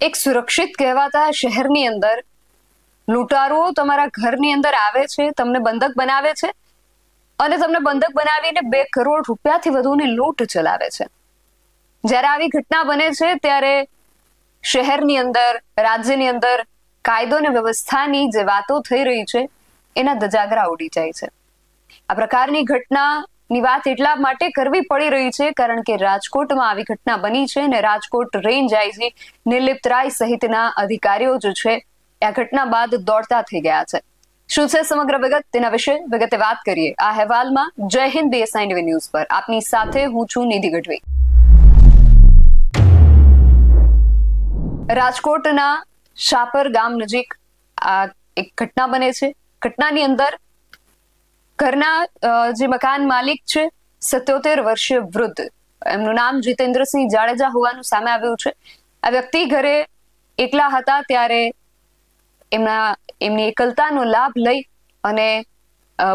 એક સુરક્ષિત કહેવાતા શહેરની અંદર લૂંટારુઓ તમારા ઘરની અંદર આવે છે, તમને બંધક બનાવે છે અને તમને બંધક બનાવીને 2 કરોડ રૂપિયાથી વધુની લૂંટ ચલાવે છે. જ્યારે આવી ઘટના બને છે ત્યારે શહેરની અંદર, રાજ્યની અંદર કાયદો અને વ્યવસ્થાની જે વાતો થઈ રહી છે એના ધજાગરા ઉડી જાય છે. આ પ્રકારની ઘટનાની વાત એટલા માટે કરવી પડી રહી છે કારણ કે રાજકોટમાં આવી ઘટના બની છે અને રાજકોટ રેન્જ આઈજી નિર્લિપ્ત રાય સહિતના અધિકારીઓ જે છે આ ઘટના બાદ દોડતા થઈ ગયા છે. શું છે સમગ્ર વિગત, તેના વિશે વિગતે વાત કરીએ આ અહેવાલમાં. જય હિન્દ BSI ન્યૂઝ પર આપની સાથે હું છું નિધિ ગઢવી. રાજકોટના શાપર ગામ નજીક આ એક ઘટના બને છે. ઘટનાની અંદર ઘરના જે મકાન માલિક છે 77 વર્ષીય વૃદ્ધ, એમનું નામ જીતેન્દ્રસિંહ જાડેજા હોવાનું સામે આવ્યું છે. આ વ્યક્તિ ઘરે એકલા હતા ત્યારે એમની એકલતાનો લાભ લઈ અને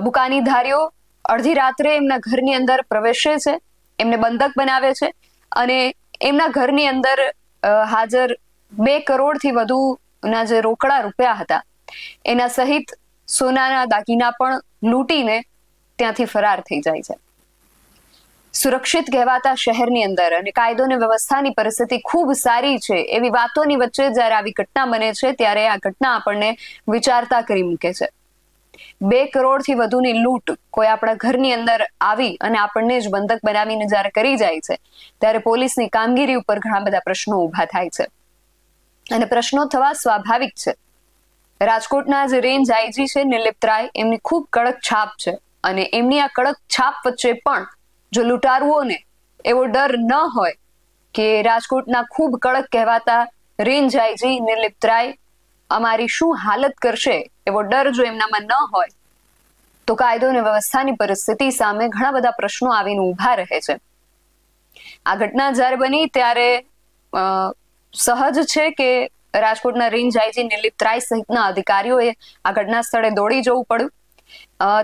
બુકાનીધારીઓ અડધી રાત્રે એમના ઘરની અંદર પ્રવેશે છે, એમને બંધક બનાવે છે અને એમના ઘરની અંદર હાજર 2 કરોડથી વધુના જે રોકડા રૂપિયા હતા એના સહિત સોનાના દાગીના પણ લૂંટીને ત્યાંથી ફરાર થઈ જાય છે. સુરક્ષિત કહેવાતા શહેરની અંદર અને કાયદો અને વ્યવસ્થાની પરિસ્થિતિ ખૂબ સારી છે એવી વાતોની વચ્ચે જ્યારે આવી ઘટના બને છે ત્યારે આ ઘટના આપણને વિચારતા કરી મૂકે છે. 2 કરોડથી વધુની લૂંટ કોઈ આપણા ઘરની અંદર આવી અને આપણને જ બંધક બનાવીને જ્યારે કરી જાય છે ત્યારે પોલીસની કામગીરી ઉપર ઘણા બધા પ્રશ્નો ઊભા થાય છે અને પ્રશ્નો થવા સ્વાભાવિક છે. રાજકોટના જે રેન્જ આઈજી છે નિર્લિપ્ત રાય, એમની ખૂબ કડક છાપ છે અને એમની આ કડક છાપ વચ્ચે પણ જો લૂંટારુઓને એવો ડર ન હોય કે રાજકોટના ખૂબ કડક કહેવાતા રેન્જ આઈજી નિર્લિપ્ત રાય અમારી શું હાલત કરશે, એવો ડર જો એમનામાં ન હોય તો કાયદો અને વ્યવસ્થાની પરિસ્થિતિ સામે ઘણા બધા પ્રશ્નો આવીને ઊભા રહે છે. આ ઘટના જ્યારે બની ત્યારે સહજ છે કે રાજકોટના રેન્જ આઈજી નિર્લિપ્ત રાય સહિતના અધિકારીઓએ આ ઘટના સ્થળે દોડી જવું પડ્યું.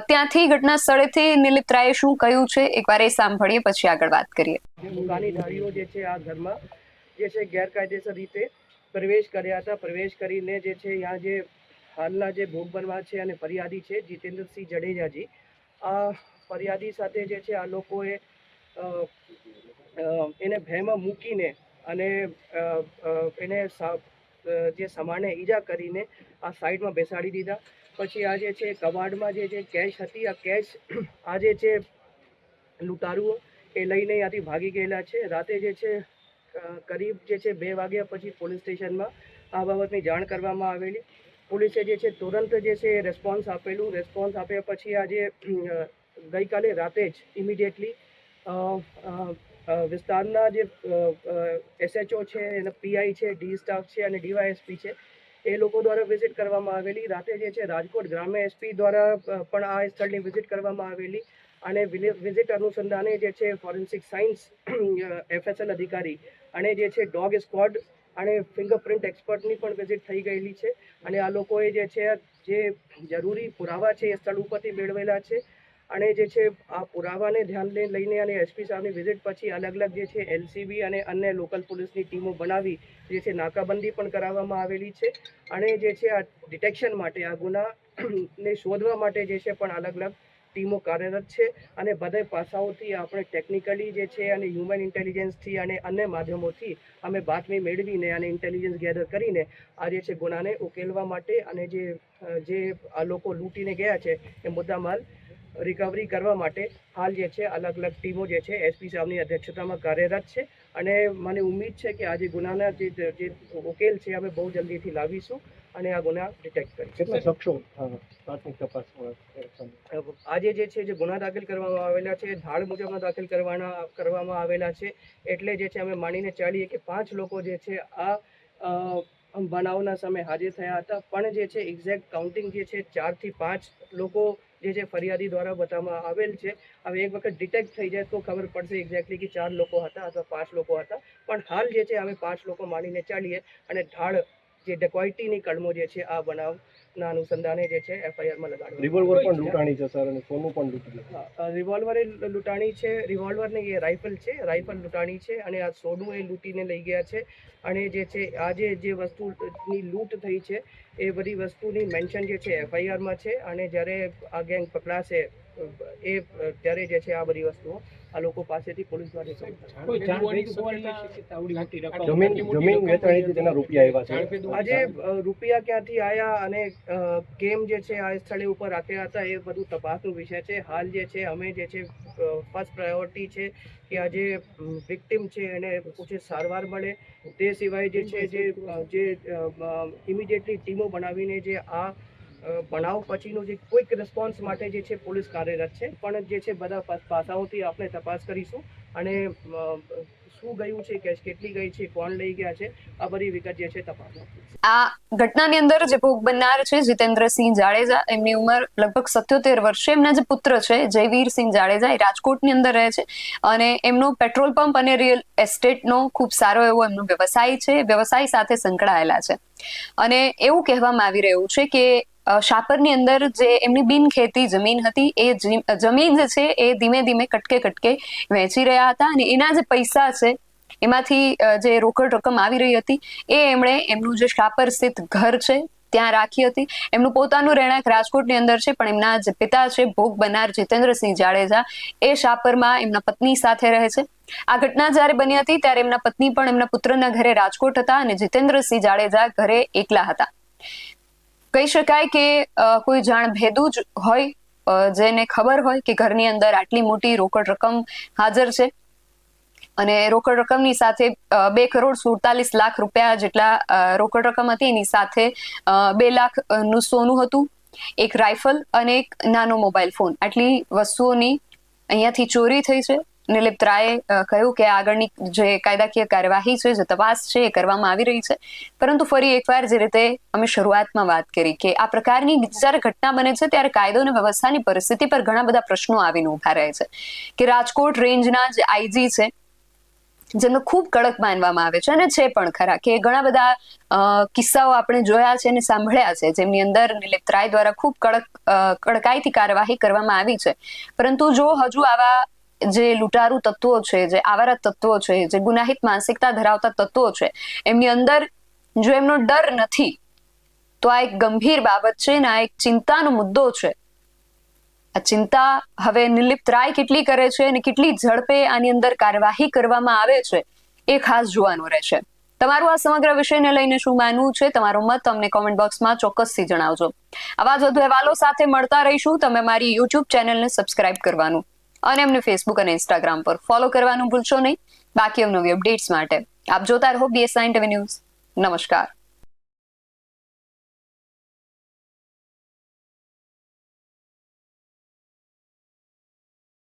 ત્યાંથી ઘટના સ્થળેથી નિર્લિપ્ત રાયે શું કહ્યું છે એકવાર એ સાંભળીએ, પછી આગળ વાત કરીએ. દુકાનીધારીઓ જે છે આ ઘરમાં જે છે ગેરકાયદેસર રીતે પ્રવેશ કર્યા હતા. પ્રવેશ કરીને જે છે અહીંયા જે હાલના જે ભોગ બનવા છે અને ફરિયાદી છે જીતેન્દ્રસિંહ જાડેજાજી, આ ફરિયાદી સાથે જે છે આ લોકોએ એને ભયમાં મૂકીને અને એને જે સામાન્ય ઈજા કરીને આ સાઈડમાં બેસાડી દીધા. પછી આ જે છે કબાડમાં જે કેશ હતી, આ કેશ આ જે છે લૂંટારુઓ એ લઈને અહીંયાથી ભાગી ગયેલા છે. રાતે જે છે કરીબ જે છે 2 વાગ્યા પછી પોલીસ સ્ટેશનમાં આ બાબતની જાણ કરવામાં આવેલી. પોલીસે જે છે તુરંત જે છે રેસ્પોન્સ આપેલું. રેસ્પોન્સ આપ્યા પછી આજે ગઈકાલે રાતે જ ઇમિડિયેટલી વિસ્તારના જે SHO છે, એના PI છે, ડી સ્ટાફ છે અને DYSP છે, એ લોકો દ્વારા વિઝિટ કરવામાં આવેલી. રાતે જે છે રાજકોટ ગ્રામ્ય SP દ્વારા પણ આ સ્થળની વિઝિટ કરવામાં આવેલી અને વિઝિટ અનુસંધાને જે છે ફોરેન્સિક સાયન્સ FSL અધિકારી અને જે છે ડોગ સ્ક્વોડ અને ફિંગરપ્રિન્ટ એક્સપર્ટની પણ વિઝિટ થઈ ગયેલી છે અને આ લોકોએ જે છે જે જરૂરી પુરાવા છે એ સ્થળ ઉપરથી મેળવેલા છે અને જે છે આ પુરાવાને ધ્યાને લઈને અને SP સાહેબની વિઝિટ પછી અલગ અલગ જે છે LCB અને અન્ય લોકલ પોલીસની ટીમો બનાવી જે છે નાકાબંધી પણ કરાવવામાં આવેલી છે અને જે છે આ ડિટેક્શન માટે, આ ગુનાને શોધવા માટે જે છે પણ અલગ અલગ ટીમો કાર્યરત છે અને બધા પાસાઓથી આપણે ટેકનિકલી જે છે અને હ્યુમન ઇન્ટેલિજન્સથી અને અન્ય માધ્યમોથી અમે બાતમી મેળવીને અને ઇન્ટેલિજન્સ ગેધર કરીને આ જે છે ગુનાને ઉકેલવા માટે અને જે આ લોકો લૂંટીને ગયા છે એ મુદ્દામાલ રિકવરી કરવા માટે હાલ જે છે અલગ અલગ ટીમો જે છે SP સાહેબની અધ્યક્ષતામાં કાર્યરત છે અને મને ઉમ્મીદ છે કે આ જે ગુનાના જે ઉકેલ છે અમે બહુ જલ્દીથી લાવીશું અને આ ગુના ડિટેક્ટ કરીશું. આજે જે છે જે ગુના દાખલ કરવામાં આવેલા છે ધાડ મુજબના દાખલ કરવામાં આવેલા છે. એટલે જે છે અમે માનીને ચાલીએ કે 5 લોકો જે છે આ બનાવના સમયે હાજર થયા હતા, પણ જે છે એક્ઝેક્ટ કાઉન્ટિંગ જે છે 4 થી 5 લોકો જે છે ફરિયાદી દ્વારા બતાવવામાં આવેલ છે. હવે એક વખત ડિટેક્ટ થઈ જાય તો ખબર પડશે એક્ઝેક્ટલી કે 4 લોકો હતા અથવા 5 લોકો હતા, પણ હાલ જે છે અમે 5 લોકો માનીને ચાલીએ અને ઢાળ જે ડકોઇટીની કલમો જે છે આ બનાવના અનુસંધાને જે છે એફઆઈઆરમાં લગાડવામાં રિવોલ્વર પણ લૂંટાણી છે સર, અને સોનું પણ લૂંટી લીધું. રિવોલ્વર એ લૂંટાણી છે, રિવોલ્વર ને એ રાઇફલ છે, રાઇફલ લૂંટાણી છે, અને આ સોનું એ લૂંટીને લઈ ગયા છે. અને જે છે આજે જે વસ્તુની લૂંટ થઈ છે એ બધી વસ્તુની મેન્શન જે છે એફઆઈઆરમાં છે. અને જ્યારે આ ગેંગ પકડાશે ત્યારે જે છે આ બધી વસ્તુઓ આ લોકો પાસેથી પોલીસ દ્વારા જમીન વેચાણીથી તેના રૂપિયા આવ્યા છે. આજે રૂપિયા ક્યાંથી આવ્યા અને કેમ જે છે આ સ્થળે ઉપર રાખ્યા હતા એ બધું તપાસનો વિષય છે. હાલ જે છે અમે જે છે ફર્સ્ટ પ્રાયોરિટી છે કે આ જે વિક્ટિમ છે એને પૂછે સારવાર મળે. તે સિવાય જે છે જે ઇમિડિયેટલી ટીમો બનાવીને જે આ બનાવ પછીનો જે ક્વિક રિસ્પોન્સ માટે જે છે પોલીસ કાર્યરત છે. પણ જે છે બધા પાસાઓથી આપણે તપાસ કરીશું અને શું ગયું છે, કેશ કેટલી ગઈ છે, કોણ લઈ ગયા છે, આ બધી વિગત જે છે તપાસ. આ ઘટનાની અંદર જે ભોગ બનનાર છે જીતેન્દ્રસિંહ જાડેજા, એમની ઉંમર લગભગ 77 વર્ષ છે. એમના જે પુત્ર છે જયવીરસિંહ જાડેજા એ રાજકોટની અંદર રહે છે અને એમનો પેટ્રોલ પંપ અને રિયલ એસ્ટેટનો ખૂબ સારો એવો એમનો વ્યવસાય છે. વ્યવસાય સાથે સંકળાયેલા છે અને એવું કહેવામાં આવી રહ્યું છે કે શાપરની અંદર જે એમની બિનખેતી જમીન હતી એ જમીન જે છે એ ધીમે ધીમે કટકે વહેંચી રહ્યા હતા અને એના જે પૈસા છે એમાંથી જે રોકડ રકમ આવી રહી હતી એ એમણે એમનું જે શાપર સ્થિત ઘર છે ત્યાં રાખી હતી. એમનું પોતાનું રહેણાંક રાજકોટની અંદર છે, પણ એમના જે પિતા છે ભોગ બનનાર જીતેન્દ્રસિંહ જાડેજા એ શાપરમાં એમના પત્ની સાથે રહે છે. આ ઘટના જ્યારે બની હતી ત્યારે એમના પત્ની પણ એમના પુત્રના ઘરે રાજકોટ હતા અને જીતેન્દ્રસિંહ જાડેજા ઘરે એકલા હતા. કહી શકાય કે કોઈ જાણ ભેદું જ હોય જેને ખબર હોય કે ઘરની અંદર આટલી મોટી રોકડ રકમ હાજર છે અને રોકડ રકમની સાથે 2,47,00,000 રૂપિયા જેટલા રોકડ રકમ હતી. એની સાથે 2 લાખનું સોનું હતું, એક રાઇફલ અને એક નાનો મોબાઈલ ફોન. આટલી વસ્તુઓની અહીંયાથી ચોરી થઈ છે. નિલિપ્ત રાયે કહ્યું કે આગળની જે કાયદાકીય કાર્યવાહી છે, જે તપાસ છે એ કરવામાં આવી રહી છે. પરંતુ ફરી એકવાર જે રીતે અમે શરૂઆતમાં વાત કરી કે આ પ્રકારની જ્યારે ઘટના બને છે ત્યારે કાયદો અને વ્યવસ્થાની પરિસ્થિતિ પર ઘણા બધા પ્રશ્નો આવીને ઉભા રહે છે કે રાજકોટ રેન્જના જે આઈજી છે જેમને ખૂબ કડક માનવામાં આવે છે અને છે પણ ખરા કે ઘણા બધા કિસ્સાઓ આપણે જોયા છે અને સાંભળ્યા છે જેમની અંદર નિલિપ્ત રાય દ્વારા ખૂબ કડકાઈથી કાર્યવાહી કરવામાં આવી છે. પરંતુ જો હજુ આવા જે લૂંટારૂ તત્વો છે, જે આવારા તત્વો છે, જે ગુનાહિત માનસિકતા ધરાવતા તત્વો છે, એમની અંદર જો એમનો ડર નથી તો આ એક ગંભીર બાબત છે ને આ એક ચિંતાનો મુદ્દો છે. આ ચિંતા હવે નિલિપ્ત રાય કેટલી કરે છે અને કેટલી ઝડપે આની અંદર કાર્યવાહી કરવામાં આવે છે એ ખાસ જોવાનું રહેશે. તમારું આ સમગ્ર વિષયને લઈને શું માનવું છે, તમારો મત અમને કોમેન્ટ બોક્સમાં ચોક્કસથી જણાવજો. આવા જ વધુ અહેવાલો સાથે મળતા રહીશું. તમે મારી યુટ્યુબ ચેનલને સબસ્ક્રાઇબ કરવાનું અને અમને ફેસબુક અને ઇન્સ્ટાગ્રામ પર ફોલો કરવાનું ભૂલશો નહીં. બાકી અવનવી અપડેટ્સ માટે આપ જોતા રહો BS9 TV ન્યૂઝ. નમસ્કાર.